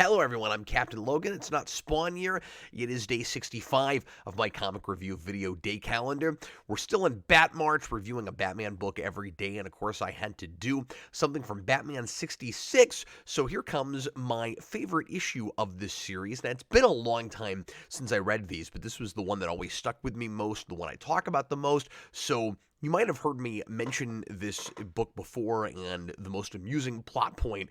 Hello, everyone. I'm Captain Logan. It's not Spawn year. It is day 65 of my comic review video day calendar. We're still in Bat March, reviewing a Batman book every day, and of course, I had to do something from Batman 66. So here comes my favorite issue of this series. Now, it's been a long time since I read these, but this was the one that always stuck with me most, the one I talk about the most. So you might have heard me mention this book before and the most amusing plot point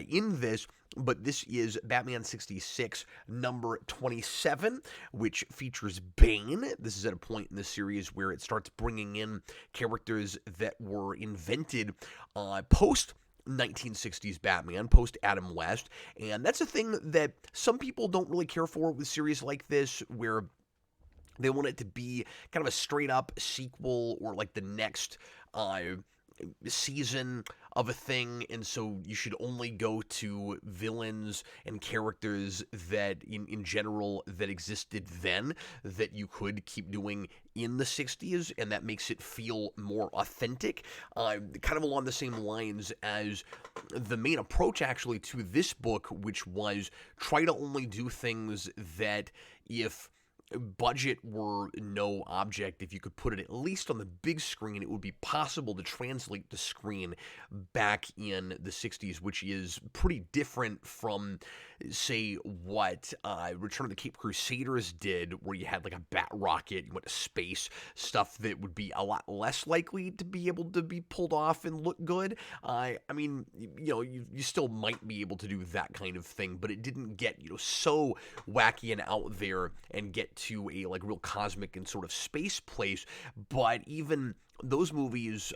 in this, but this is Batman 66, number 27, which features Bane. This is at a point in the series where it starts bringing in characters that were invented post 1960s Batman, post Adam West, and that's a thing that some people don't really care for with series like this, where they want it to be kind of a straight up sequel or like the next season of a thing, and so you should only go to villains and characters that in general that existed then that you could keep doing in the 60s, and that makes it feel more authentic, kind of along the same lines as the main approach actually to this book, which was try to only do things that, if budget were no object, if you could put it at least on the big screen, it would be possible to translate the screen back in the 60s, which is pretty different from, say, what Return of the Cape Crusaders did, where you had like a bat rocket, you went to space, stuff that would be a lot less likely to be able to be pulled off and look good. I mean, you still might be able to do that kind of thing, but it didn't get, so wacky and out there and get to a like real cosmic and sort of space place. But even those movies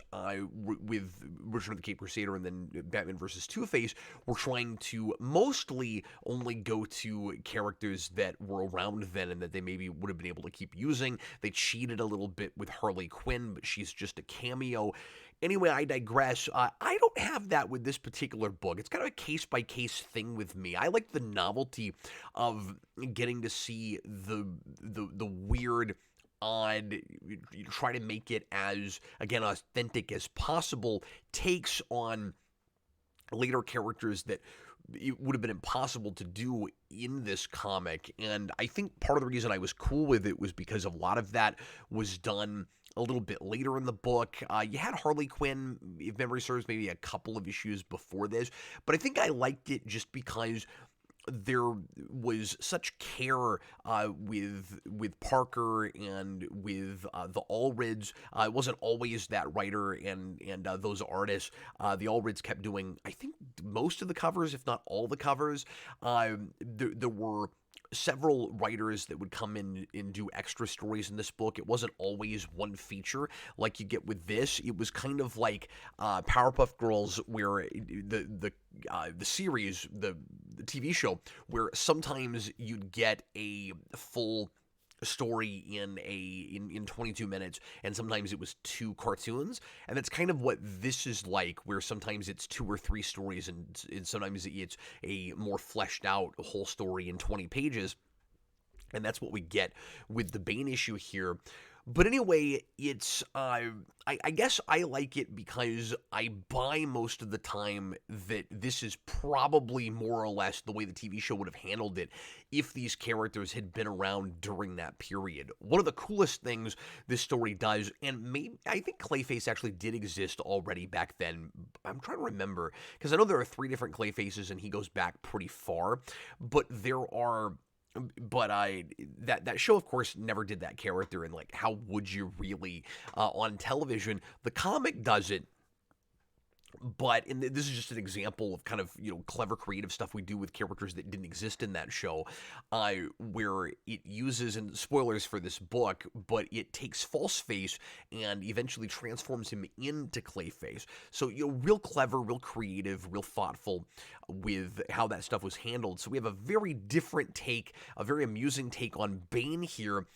with Return of the Cape Crusader and then Batman vs. Two-Face were trying to mostly only go to characters that were around then and that they maybe would have been able to keep using. They cheated a little bit with Harley Quinn, but she's just a cameo. Anyway, I digress. I don't have that with this particular book. It's kind of a case-by-case thing with me. I like the novelty of getting to see the weird, odd, you try to make it as, again, authentic as possible, takes on later characters that it would have been impossible to do in this comic. And I think part of the reason I was cool with it was because a lot of that was done a little bit later in the book. You had Harley Quinn, if memory serves, maybe a couple of issues before this, but I think I liked it just because there was such care with Parker and with the Allreds. It wasn't always that writer and those artists. The Allreds kept doing, I think, most of the covers, if not all the covers. There were several writers that would come in and do extra stories in this book. It wasn't always one feature like you get with this. It was kind of like Powerpuff Girls, where the series, the TV show, where sometimes you'd get a full story in 22 minutes, and sometimes it was 2 cartoons, and that's kind of what this is like, where sometimes it's 2 or 3 stories, and sometimes it's a more fleshed out whole story in 20 pages, and that's what we get with the Bane issue here. But anyway, it's, I guess I like it because I buy most of the time that this is probably more or less the way the TV show would have handled it if these characters had been around during that period. One of the coolest things this story does, and maybe I think Clayface actually did exist already back then. I'm trying to remember, because I know there are 3 different Clayfaces and he goes back pretty far, but that show, of course, never did that character, and like, how would you really on television? The comic does it, but this is just an example of kind of, clever creative stuff we do with characters that didn't exist in that show, where it uses, and spoilers for this book, but it takes Falseface and eventually transforms him into Clayface. So, real clever, real creative, real thoughtful with how that stuff was handled. So we have a very different take, a very amusing take on Bane here.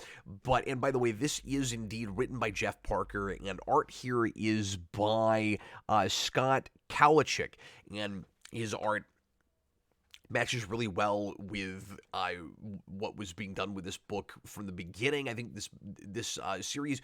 And by the way, this is indeed written by Jeff Parker, and art here is by Scott Kowalczyk, and his art matches really well with what was being done with this book from the beginning. I think this series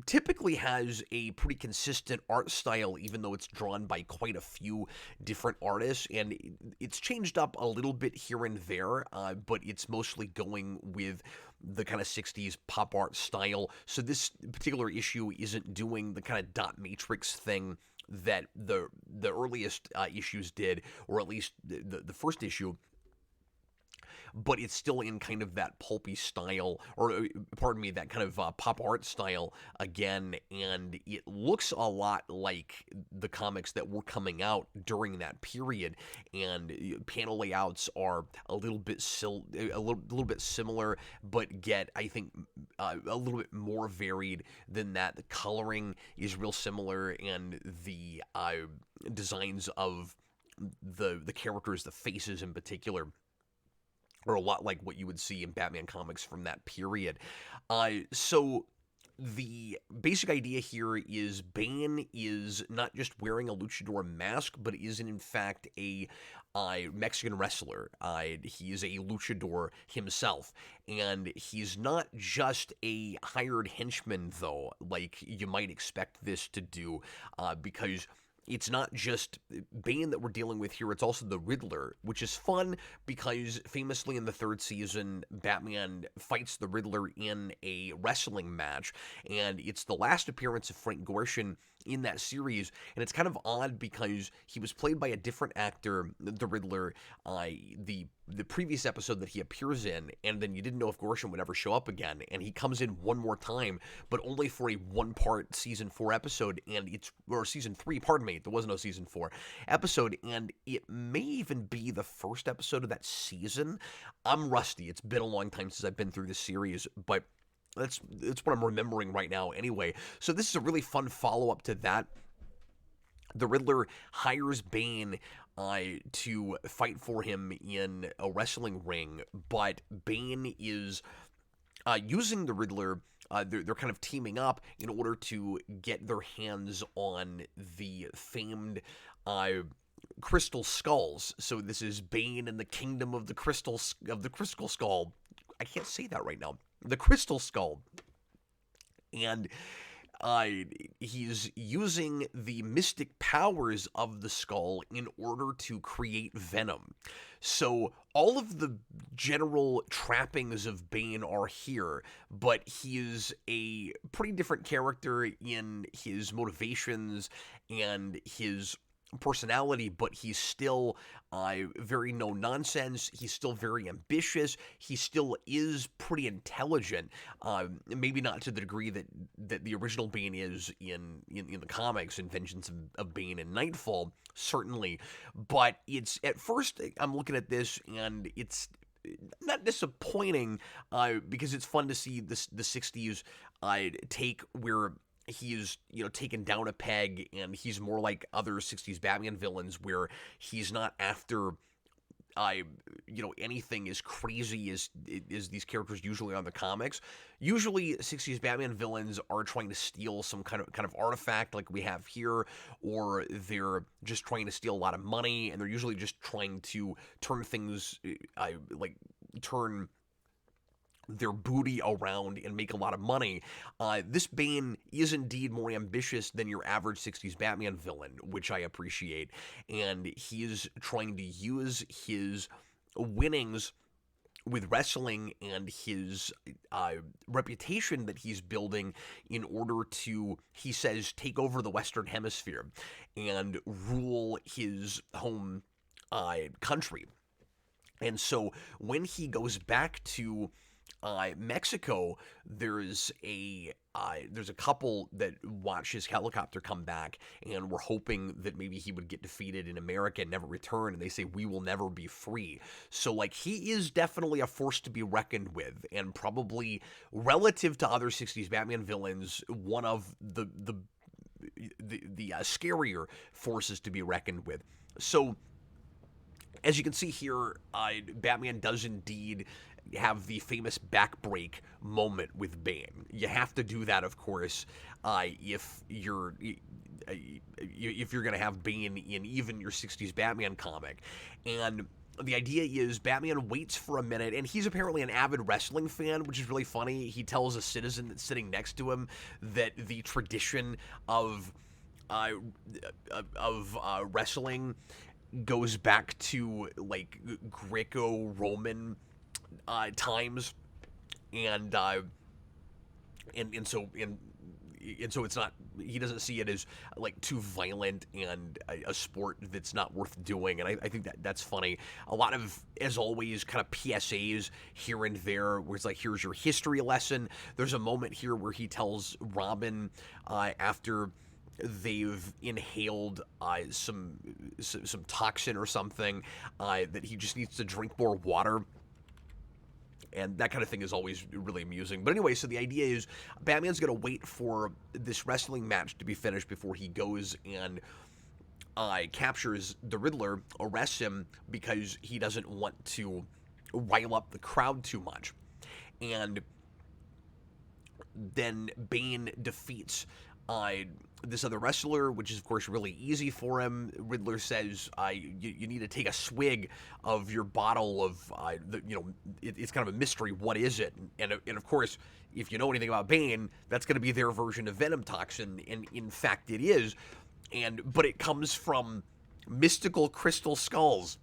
typically has a pretty consistent art style, even though it's drawn by quite a few different artists, and it's changed up a little bit here and there, but it's mostly going with the kind of 60s pop art style. So this particular issue isn't doing the kind of dot matrix thing that the earliest issues did, or at least the first issue, but it's still in kind of that pulpy style, or pardon me, that kind of pop art style again, and it looks a lot like the comics that were coming out during that period, and panel layouts are a little bit little bit similar, but get, I think, a little bit more varied than that. The coloring is real similar, and the designs of the characters, the faces in particular, or a lot like what you would see in Batman comics from that period. So the basic idea here is Bane is not just wearing a luchador mask, but is in fact a Mexican wrestler. He is a luchador himself, and he's not just a hired henchman, though, like you might expect this to do, because it's not just Bane that we're dealing with here, it's also the Riddler, which is fun because famously in the third season, Batman fights the Riddler in a wrestling match, and it's the last appearance of Frank Gorshin in that series, and it's kind of odd because he was played by a different actor, the Riddler, the previous episode that he appears in, and then you didn't know if Gorshin would ever show up again, and he comes in one more time, but only for a one-part season 4 episode, or season 3, pardon me, there was no season 4 episode, and it may even be the first episode of that season. I'm rusty. It's been a long time since I've been through this series, but that's what I'm remembering right now anyway. So this is a really fun follow-up to that. The Riddler hires Bane to fight for him in a wrestling ring, but Bane is using the Riddler. They're kind of teaming up in order to get their hands on the famed crystal skulls. So this is Bane and the Kingdom of the Crystal Skull. I can't say that right now. The Crystal Skull. And he's using the mystic powers of the skull in order to create venom. So all of the general trappings of Bane are here, but he is a pretty different character in his motivations and his personality, but he's still very no-nonsense. He's still very ambitious. He still is pretty intelligent. Maybe not to the degree that the original Bane is in the comics, in Vengeance of Bane and Nightfall, certainly. But it's, at first, I'm looking at this, and it's not disappointing, because it's fun to see the 60s take where he's, taken down a peg, and he's more like other 60s Batman villains where he's not after, anything as crazy as these characters usually are in the comics. Usually 60s Batman villains are trying to steal some kind of artifact like we have here, or they're just trying to steal a lot of money, and they're usually just trying to turn things, turn their booty around and make a lot of money. This Bane is indeed more ambitious than your average 60s Batman villain, which I appreciate, and he is trying to use his winnings with wrestling and his reputation that he's building in order to, he says, take over the Western Hemisphere and rule his home country. And so when he goes back to Mexico, there's a couple that watch his helicopter come back, and we're hoping that maybe he would get defeated in America and never return, and they say, we will never be free. So, he is definitely a force to be reckoned with, and probably, relative to other 60s Batman villains, one of the scarier forces to be reckoned with. So, as you can see here, Batman does indeed have the famous backbreak moment with Bane. You have to do that, of course, if you're going to have Bane in even your 60s Batman comic. And the idea is Batman waits for a minute, and he's apparently an avid wrestling fan, which is really funny. He tells a citizen that's sitting next to him that the tradition of wrestling goes back to like Greco-Roman times, and and so and so it's not, he doesn't see it as like too violent and a sport that's not worth doing, and I think that's funny. A lot of, as always, kind of PSAs here and there where it's like, here's your history lesson. There's a moment here where he tells Robin after they've inhaled some toxin or something that he just needs to drink more water. And that kind of thing is always really amusing. But anyway, so the idea is Batman's going to wait for this wrestling match to be finished before he goes and captures the Riddler, arrests him, because he doesn't want to rile up the crowd too much. And then Bane defeats this other wrestler, which is, of course, really easy for him. Riddler says, you need to take a swig of your bottle of, it's kind of a mystery. What is it? And of course, if you know anything about Bane, that's going to be their version of venom toxin. And in fact, it is. But it comes from mystical crystal skulls.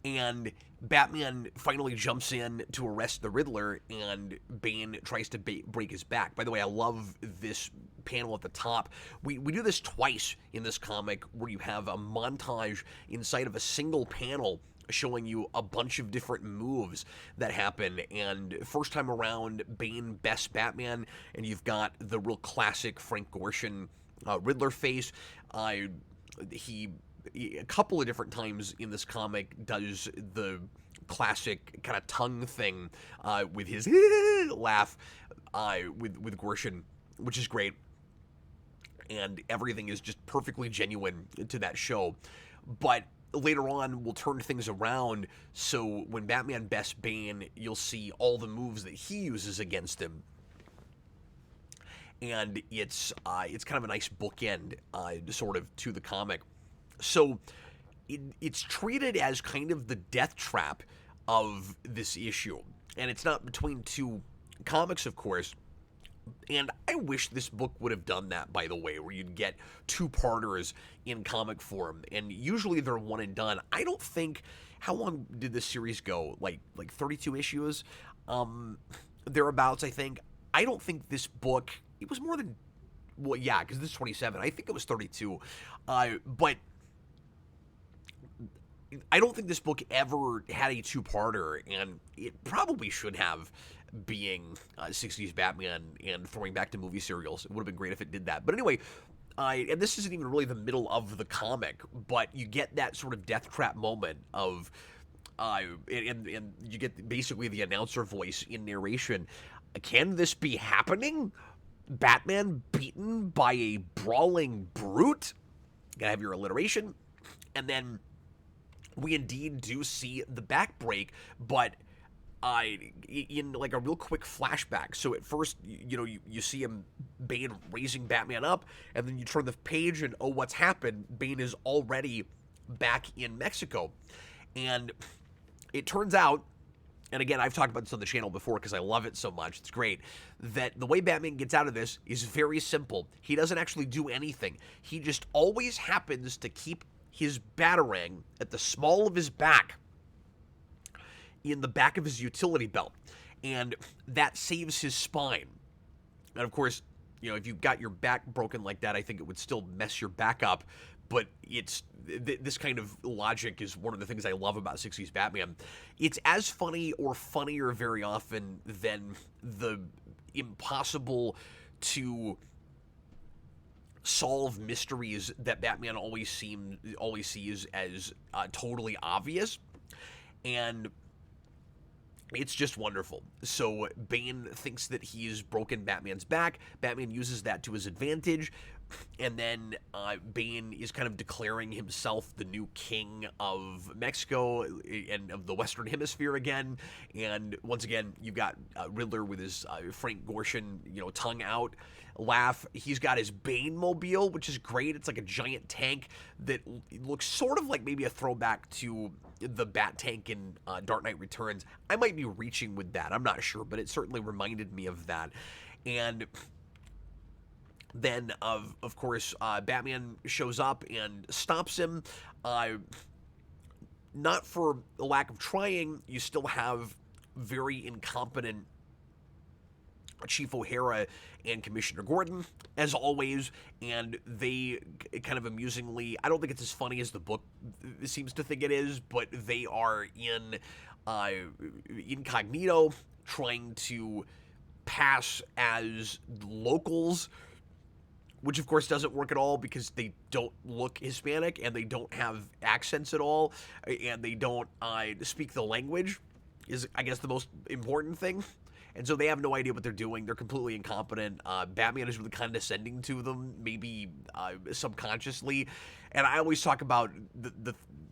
And Batman finally jumps in to arrest the Riddler, and Bane tries to break his back. By the way, I love this panel at the top. We do this twice in this comic, where you have a montage inside of a single panel showing you a bunch of different moves that happen. And first time around, Bane bests Batman, and you've got the real classic Frank Gorshin Riddler face. He a couple of different times in this comic does the classic kind of tongue thing with his laugh with Gorshin, which is great. And everything is just perfectly genuine to that show. But later on, we'll turn things around, so when Batman bests Bane, you'll see all the moves that he uses against him. And it's kind of a nice bookend, sort of, to the comic. So it's treated as kind of the death trap of this issue. And it's not between two comics, of course. And I wish this book would have done that, by the way, where you'd get two-parters in comic form. And usually they're one and done. I don't think... How long did this series go? Like 32 issues? Thereabouts, I think. I don't think this book... It was more than... Well, yeah, because this is 27. I think it was 32. But... I don't think this book ever had a two-parter, and it probably should have, being 60s Batman and throwing back to movie serials. It would have been great if it did that. But anyway, and this isn't even really the middle of the comic, but you get that sort of death trap moment of, and you get basically the announcer voice in narration. Can this be happening? Batman beaten by a brawling brute? Gotta have your alliteration. And then we indeed do see the back break, but in like a real quick flashback. So at first, you see him, Bane, raising Batman up, and then you turn the page and, oh, what's happened? Bane is already back in Mexico. And it turns out, and again, I've talked about this on the channel before because I love it so much, it's great, that the way Batman gets out of this is very simple. He doesn't actually do anything. He just always happens to keep his batarang at the small of his back, in the back of his utility belt, and that saves his spine. And of course, if you got your back broken like that, I think it would still mess your back up, but it's this kind of logic is one of the things I love about 60s Batman. It's as funny or funnier very often than the impossible to solve mysteries that Batman always sees as totally obvious, and it's just wonderful. So Bane thinks that he's broken Batman's back. Batman uses that to his advantage. And then Bane is kind of declaring himself the new king of Mexico and of the Western Hemisphere again. And once again, you've got Riddler with his Frank Gorshin, tongue out laugh. He's got his Bane mobile, which is great. It's like a giant tank that looks sort of like maybe a throwback to the Bat Tank in Dark Knight Returns. I might be reaching with that. I'm not sure, but it certainly reminded me of that. And then, of course, Batman shows up and stops him. Not for the lack of trying, you still have very incompetent Chief O'Hara and Commissioner Gordon, as always, and they kind of amusingly, I don't think it's as funny as the book seems to think it is, but they are in incognito, trying to pass as locals, which of course doesn't work at all because they don't look Hispanic and they don't have accents at all, and they don't speak the language, is I guess the most important thing. And so they have no idea what they're doing. They're completely incompetent. Batman is really condescending to them, maybe subconsciously. And I always talk about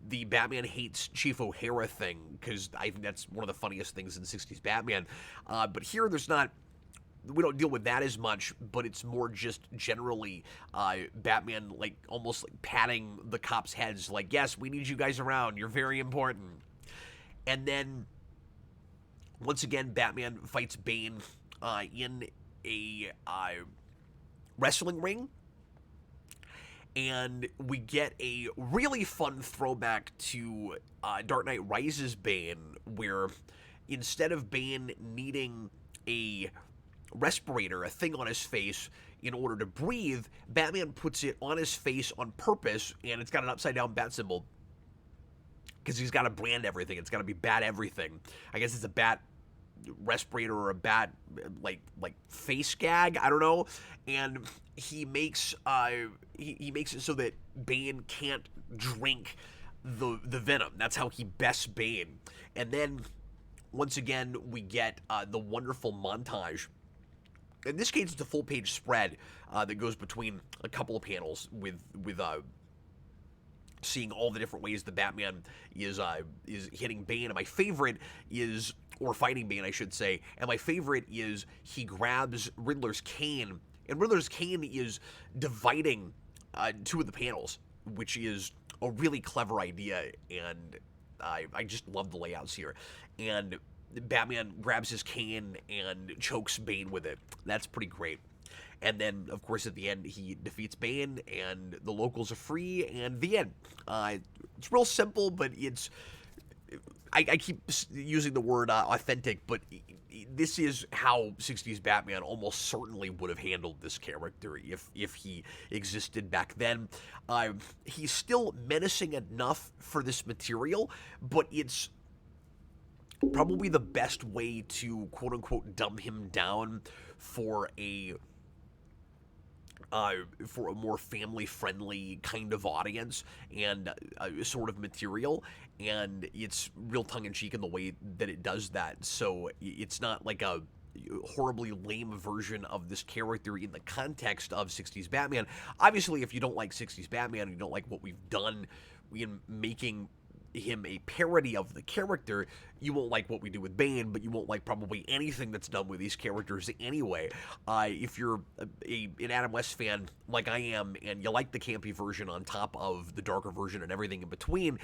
the Batman hates Chief O'Hara thing because I think that's one of the funniest things in 60s Batman. But here there's not... We don't deal with that as much, but it's more just generally Batman almost patting the cops' heads like, yes, we need you guys around. You're very important. And then once again, Batman fights Bane in a wrestling ring. And we get a really fun throwback to Dark Knight Rises Bane, where instead of Bane needing a respirator, a thing on his face, in order to breathe, Batman puts it on his face on purpose, and it's got an upside-down bat symbol. Because he's got to brand everything. It's got to be bat everything. I guess it's a bat respirator or a bat like face gag. I don't know. And he makes he makes it so that Bane can't drink the venom. That's how he bests Bane. And then once again we get the wonderful montage. In this case, it's a full-page spread that goes between a couple of panels with seeing all the different ways the Batman is hitting Bane. And my favorite is, or fighting Bane, I should say. And my favorite is he grabs Riddler's cane, and Riddler's cane is dividing two of the panels, which is a really clever idea, and I just love the layouts here. And Batman grabs his cane and chokes Bane with it. That's pretty great. And then, of course, at the end, he defeats Bane, and the locals are free, and the end. It's real simple, but it's... I keep using the word authentic, but this is how 60s Batman almost certainly would have handled this character if he existed back then. He's still menacing enough for this material, but it's probably the best way to quote-unquote dumb him down for a more family-friendly kind of audience and sort of material, and it's real tongue-in-cheek in the way that it does that, so it's not like a horribly lame version of this character in the context of 60s Batman. Obviously, if you don't like 60s Batman and you don't like what we've done in making him a parody of the character, you won't like what we do with Bane, but you won't like probably anything that's done with these characters anyway. If you're an Adam West fan like I am, and you like the campy version on top of the darker version and everything in between,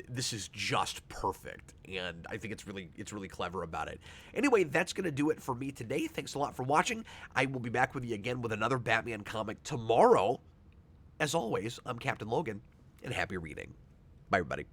this is just perfect, and I think it's really clever about it. Anyway, that's going to do it for me today. Thanks a lot for watching. I will be back with you again with another Batman comic tomorrow. As always, I'm Captain Logan, and happy reading. Bye, everybody.